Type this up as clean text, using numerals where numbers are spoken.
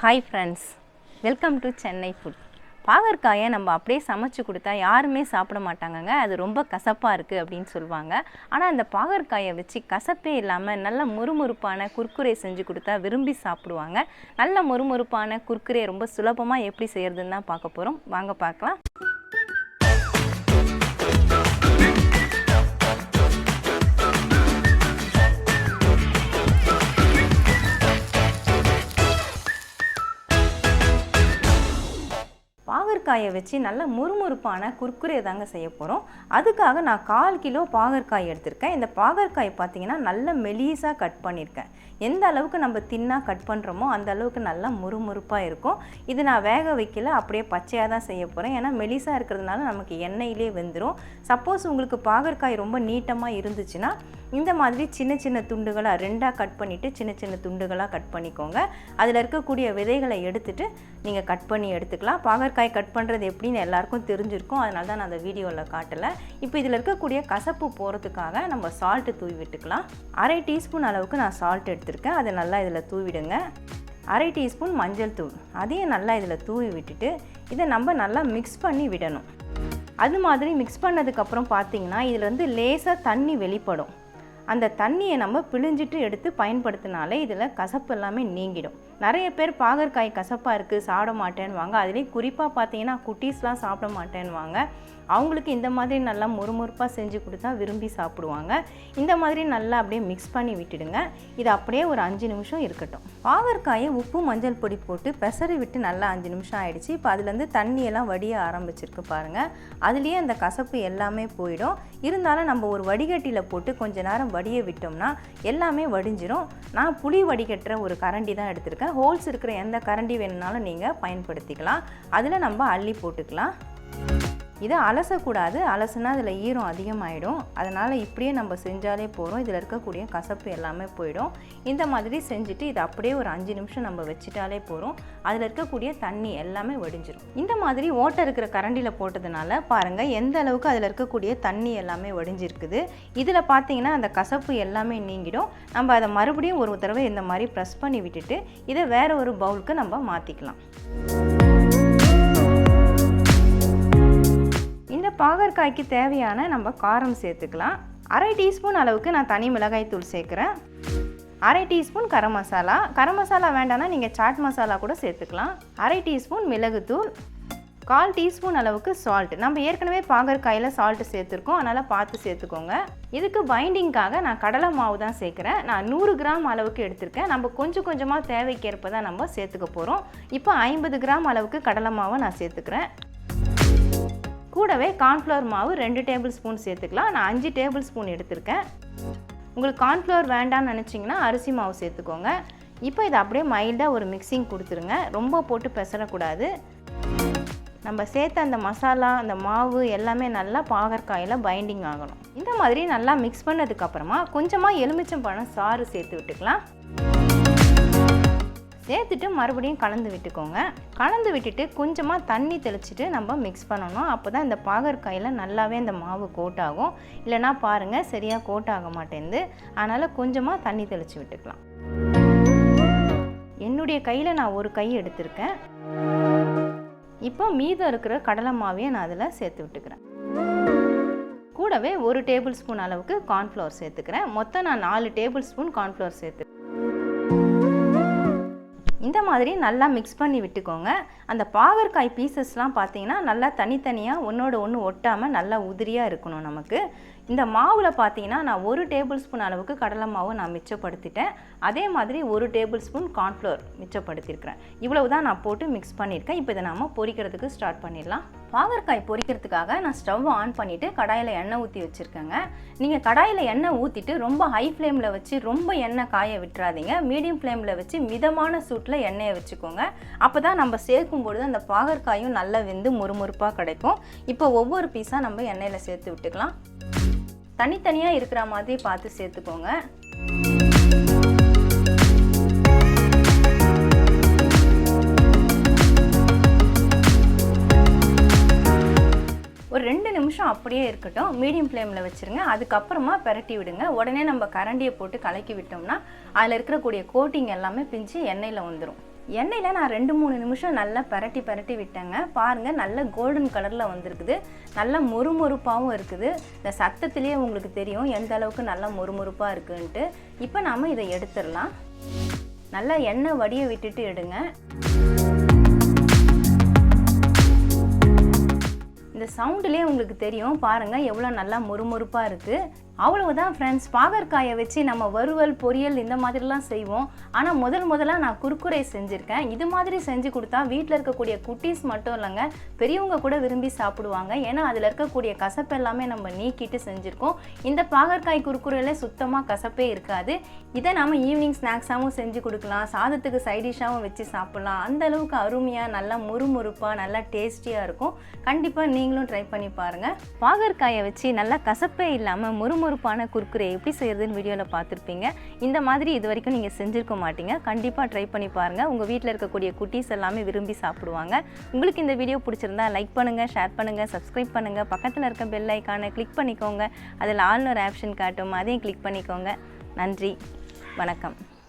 Hi friends, welcome to Chennai food. பாகற்காயை நம்ம அப்படியே சமைச்சு கொடுத்தா யாருமே சாப்பிட மாட்டாங்கங்க. அது ரொம்ப கசப்பாக இருக்குது அப்படின்னு சொல்லுவாங்க. ஆனால் அந்த பாகற்காயை வச்சு கசப்பே இல்லாமல் நல்ல முறுமுறுப்பான குர்குரே செஞ்சு கொடுத்தா விரும்பி சாப்பிடுவாங்க. நல்ல முறுமுறுப்பான குர்குரே ரொம்ப சுலபமாக எப்படி செய்கிறதுன்னு தான் பார்க்க போகிறோம். வாங்க பார்க்கலாம். பாகற்காயை வச்சு நல்ல முறுமுறுப்பான குர்குரே தாங்க செய்ய போகிறோம். அதுக்காக நான் 1/4 கிலோ பாகற்காய் எடுத்திருக்கேன். இந்த பாகற்காய் பார்த்தீங்கன்னா நல்ல மெலிசாக கட் பண்ணியிருக்கேன். எந்த அளவுக்கு நம்ம தின்னாக கட் பண்ணுறோமோ அந்த அளவுக்கு நல்லா முறுமுறுப்பாக இருக்கும். இது நான் வேக வைக்கல, அப்படியே பச்சையாக தான் செய்ய போகிறேன். ஏன்னா மெலிசாக இருக்கிறதுனால நமக்கு எண்ணெயிலே வெந்துடும். சப்போஸ் உங்களுக்கு பாகற்காய் ரொம்ப நீட்டமாக இருந்துச்சுன்னா இந்த மாதிரி சின்ன சின்ன துண்டுகளாக 2ஆக கட் பண்ணிவிட்டு சின்ன சின்ன துண்டுகளாக கட் பண்ணிக்கோங்க. அதில் இருக்கக்கூடிய விதைகளை எடுத்துகிட்டு நீங்கள் கட் பண்ணி எடுத்துக்கலாம். பாகற்காய் கட் பண்ணுறது எப்படின்னு எல்லாருக்கும் தெரிஞ்சிருக்கும், அதனால தான் நான் அந்த வீடியோவில் காட்டலை. இப்போ இதில் இருக்கக்கூடிய கசப்பு போகிறதுக்காக நம்ம சால்ட்டு தூவி விட்டுக்கலாம். 1/2 டீஸ்பூன் அளவுக்கு நான் சால்ட் எடுத்திருக்கேன். அதை நல்லா இதில் தூவிடுங்க. 1/2 டீஸ்பூன் மஞ்சள் தூள், அதையும் நல்லா இதில் தூவி விட்டுட்டு இதை நம்ம நல்லா மிக்ஸ் பண்ணி விடணும். அது மாதிரி மிக்ஸ் பண்ணதுக்கப்புறம் பார்த்தீங்கன்னா இதில் லேசாக தண்ணி வெளிப்படும். அந்த தண்ணியை நம்ம பிழிஞ்சிட்டு எடுத்து பயன்படுத்தினாலே இதில் கசப்பு எல்லாமே நீங்கிடும். நிறைய பேர் பாகற்காய் கசப்பாக இருக்குது சாப்பிட மாட்டேன்னுவாங்க. அதுலேயும் குறிப்பாக பார்த்தீங்கன்னா குட்டீஸ்லாம் சாப்பிட மாட்டேன்னுவாங்க. அவங்களுக்கு இந்த மாதிரி நல்லா முறுமுறுப்பாக செஞ்சு கொடுத்தா விரும்பி சாப்பிடுவாங்க. இந்த மாதிரி நல்லா அப்படியே மிக்ஸ் பண்ணி விட்டுடுங்க. இது அப்படியே ஒரு 5 நிமிஷம் இருக்கட்டும். பாகற்காயை உப்பு மஞ்சள் பொடி போட்டு பெசரி விட்டு நல்லா 5 நிமிஷம் ஆயிடுச்சு. இப்போ அதுலேருந்து தண்ணியெல்லாம் வடிய ஆரம்பிச்சிருக்கு பாருங்கள். அதுலேயே அந்த கசப்பு எல்லாமே போயிடும். இருந்தாலும் நம்ம ஒரு வடிகட்டியில் போட்டு கொஞ்ச நேரம் வடிய விட்டோம்னா எல்லாமே வடிஞ்சிரும். நான் புளி வடிகட்டுற ஒரு கரண்டி தான் எடுத்திருக்கேன். ஹோல்ஸ் இருக்கிற எந்த கரண்டி வேணுனாலும் நீங்கள் பயன்படுத்திக்கலாம். அதில் நம்ம அள்ளி போட்டுக்கலாம். இதை அலசக்கூடாது, அலசுனா அதில் ஈரம் அதிகமாகிடும். அதனால் இப்படியே நம்ம செஞ்சாலே போகிறோம். இதில் இருக்கக்கூடிய கசப்பு எல்லாமே போயிடும். இந்த மாதிரி செஞ்சுட்டு இதை அப்படியே ஒரு 5 நிமிஷம் நம்ம வச்சுட்டாலே போகிறோம். அதில் இருக்கக்கூடிய தண்ணி எல்லாமே வடிஞ்சிடும். இந்த மாதிரி ஓட்டை இருக்கிற கரண்டியில் போட்டதுனால பாருங்கள் எந்த அளவுக்கு அதில் இருக்கக்கூடிய தண்ணி எல்லாமே வடிஞ்சிருக்குது. இதில் பார்த்தீங்கன்னா அந்த கசப்பு எல்லாமே நீங்கிடும். நம்ம அதை மறுபடியும் ஒரு தடவை இந்த மாதிரி ப்ரெஸ் பண்ணி விட்டுட்டு இதை வேறு ஒரு பவுலுக்கு நம்ம மாற்றிக்கலாம். இந்த பாகற்காய்க்கு தேவையான நம்ம காரம் சேர்த்துக்கலாம். 1/2 டீஸ்பூன் அளவுக்கு நான் தனி மிளகாய் தூள் சேர்க்குறேன். 1/2 டீஸ்பூன் கரம் மசாலா. கரம் மசாலா வேண்டாம்னா நீங்கள் சாட் மசாலா கூட சேர்த்துக்கலாம். 1/2 டீஸ்பூன் மிளகுத்தூள். 1/4 டீஸ்பூன் அளவுக்கு சால்ட். நம்ம ஏற்கனவே பாகற்காயில் சால்ட்டு சேர்த்துருக்கோம், அதனால் பார்த்து சேர்த்துக்கோங்க. இதுக்கு பைண்டிங்காக நான் கடலை மாவு தான் சேர்க்குறேன். நான் 100 கிராம் அளவுக்கு எடுத்திருக்கேன். நம்ம கொஞ்சம் கொஞ்சமாக தேவைக்கேற்ப தான் நம்ம சேர்த்துக்க போகிறோம். இப்போ 50 கிராம் அளவுக்கு கடலை மாவை நான் சேர்த்துக்கிறேன். கூடவே கார்ன்ஃப்ளவர் மாவு 2 டேபிள் ஸ்பூன் சேர்த்துக்கலாம். நான் 5 டேபிள் ஸ்பூன் எடுத்திருக்கேன். உங்களுக்கு கார்ன்ஃப்ளவர் வேண்டாம்னு நினச்சிங்கன்னா அரிசி மாவு சேர்த்துக்கோங்க. இப்போ இதை அப்படியே மைல்டாக ஒரு மிக்சிங் கொடுத்துருங்க. ரொம்ப போட்டு பெசரக்கூடாது. நம்ம சேர்த்த அந்த மசாலா அந்த மாவு எல்லாமே நல்லா பாகற்காயில் பைண்டிங் ஆகணும். இந்த மாதிரி நல்லா மிக்ஸ் பண்ணதுக்கப்புறமா கொஞ்சமாக எலுமிச்சம்பழம் சாறு சேர்த்து விட்டுக்கலாம். சேர்த்துட்டு மறுபடியும் கலந்து விட்டுக்கோங்க. கலந்து விட்டுட்டு கொஞ்சமாக தண்ணி தெளிச்சிட்டு நம்ம மிக்ஸ் பண்ணணும். அப்போ தான் இந்த பாகற்காயில் நல்லாவே இந்த மாவு கோட் ஆகும். இல்லைனா பாருங்கள் சரியாக கோட் ஆக மாட்டேங்குது. அதனால் கொஞ்சமாக தண்ணி தெளித்து விட்டுக்கலாம். என்னுடைய கையில் நான் ஒரு கை எடுத்திருக்கேன். இப்போ மீதம் இருக்கிற கடலை மாவையை நான் அதில் சேர்த்து விட்டுக்கிறேன். கூடவே 1 டேபிள் ஸ்பூன் அளவுக்கு கார்ன்ஃப்ளவர் சேர்த்துக்கிறேன். மொத்தம் நான் 4 டேபிள் ஸ்பூன் கார்ன்ஃப்ளவர் சேர்த்துக்கிறேன். இந்த மாதிரி நல்லா மிக்ஸ் பண்ணி விட்டுக்கோங்க. அந்த பாகற்காய் பீசஸ்லாம் பார்த்தீங்கன்னா நல்லா தனித்தனியாக ஒன்றோட ஒன்று ஒட்டாமல் நல்லா உதிரியாக இருக்கணும் நமக்கு. இந்த மாவில் பார்த்தீங்கன்னா நான் 1 டேபிள் ஸ்பூன் அளவுக்கு கடலை மாவு நான் மிச்சப்படுத்திட்டேன். அதே மாதிரி 1 டேபிள் ஸ்பூன் கார்ன்ஃப்ளவர் மிச்சப்படுத்தியிருக்கிறேன். இவ்வளவு தான் நான் போட்டு மிக்ஸ் பண்ணியிருக்கேன். இப்போ இதை நாம் பொரிக்கிறதுக்கு ஸ்டார்ட் பண்ணிடலாம். பாகற்காய் பொரிக்கிறதுக்காக நான் ஸ்டவ் ஆன் பண்ணிவிட்டு கடாயில் எண்ணெய் ஊற்றி வச்சுருக்கேங்க. நீங்கள் கடாயில் எண்ணெய் ஊற்றிட்டு ரொம்ப ஹை ஃப்ளேமில் வச்சு ரொம்ப எண்ணெய் காய விட்டுறாதீங்க. மீடியம் ஃப்ளேமில் வச்சு மிதமான சூட்டில் எண்ணெயை வச்சுக்கோங்க. அப்போ தான் நம்ம சேர்க்கும் பொழுது அந்த பாகற்காயும் நல்லா வெந்து முறுமுறுப்பாக கிடைக்கும். இப்போ ஒவ்வொரு பீஸாக நம்ம எண்ணெயில் சேர்த்து விட்டுக்கலாம். தனித்தனியாக இருக்கிற மாதிரி பார்த்து சேர்த்துக்கோங்க. ஒரு 2 நிமிஷம் அப்படியே இருக்கட்டும். மீடியம் ஃப்ளேமில் வச்சுருங்க. அதுக்கப்புறமா பெரட்டி விடுங்க. உடனே நம்ம கரண்டியை போட்டு கலக்கி விட்டோம்னா அதில் இருக்கக்கூடிய கோட்டிங் எல்லாமே பிஞ்சு எண்ணெயில் வந்துடும். எண்ணெயில் நான் 2-3 நிமிஷம் நல்லா பரட்டி விட்டேங்க. பாருங்கள் நல்ல கோல்டன் கலரில் வந்திருக்குது. நல்லா மொறுமொறுப்பாகவும் இருக்குது. இந்த சத்தத்திலேயே உங்களுக்கு தெரியும் எந்த அளவுக்கு நல்லா மொறுமொறுப்பாக இருக்குன்ட்டு. இப்போ நாம் இதை எடுத்துடலாம். நல்லா எண்ணெய் வடிய விட்டுட்டு எடுங்க. இந்த சவுண்டுலேயே உங்களுக்கு தெரியும் பாருங்கள் எவ்வளோ நல்லா மொறுமொறுப்பாக இருக்குது. அவ்வளவுதான் ஃப்ரெண்ட்ஸ். பாகற்காயை வச்சு நம்ம வறுவல் பொரியல் இந்த மாதிரிலாம் செய்வோம். ஆனால் முதலாக நான் குர்குரே செஞ்சுருக்கேன். இது மாதிரி செஞ்சு கொடுத்தா வீட்டில் இருக்கக்கூடிய குட்டீஸ் மட்டும் இல்லைங்க, பெரியவங்க கூட விரும்பி சாப்பிடுவாங்க. ஏன்னா அதில் இருக்கக்கூடிய கசப்பு எல்லாமே நம்ம நீக்கிட்டு செஞ்சுருக்கோம். இந்த பாகற்காய் குர்குரேல சுத்தமாக கசப்பே இருக்காது. இதை நாம் ஈவினிங் ஸ்நாக்ஸாகவும் செஞ்சு கொடுக்கலாம், சாதத்துக்கு சைடிஷாகவும் வச்சு சாப்பிட்லாம். அந்த அளவுக்கு அருமையாக நல்லா முறுமுறுப்பாக நல்லா டேஸ்டியாக இருக்கும். கண்டிப்பாக நீங்களும் ட்ரை பண்ணி பாருங்கள். பாகற்காயை வச்சு நல்லா கசப்பே இல்லாமல் முறுமுறுப்பான குர்குரே எப்படி செய்யறதுன்னு வீடியோவில் பார்த்துருப்பீங்க. இந்த மாதிரி இது வரைக்கும் நீங்கள் செஞ்சுருக்க மாட்டீங்க. கண்டிப்பாக ட்ரை பண்ணி பாருங்கள். உங்கள் வீட்டில் இருக்கக்கூடிய குட்டீஸ் எல்லாமே விரும்பி சாப்பிடுவாங்க. உங்களுக்கு இந்த வீடியோ பிடிச்சிருந்தா லைக் பண்ணுங்கள், ஷேர் பண்ணுங்கள், சப்ஸ்கிரைப் பண்ணுங்கள். பக்கத்தில் இருக்க பெல் ஐக்கானை கிளிக் பண்ணிக்கோங்க. அதில் ஆல்னு ஒரு ஆப்ஷன் காட்டும், அதையும் கிளிக் பண்ணிக்கோங்க. நன்றி, வணக்கம்.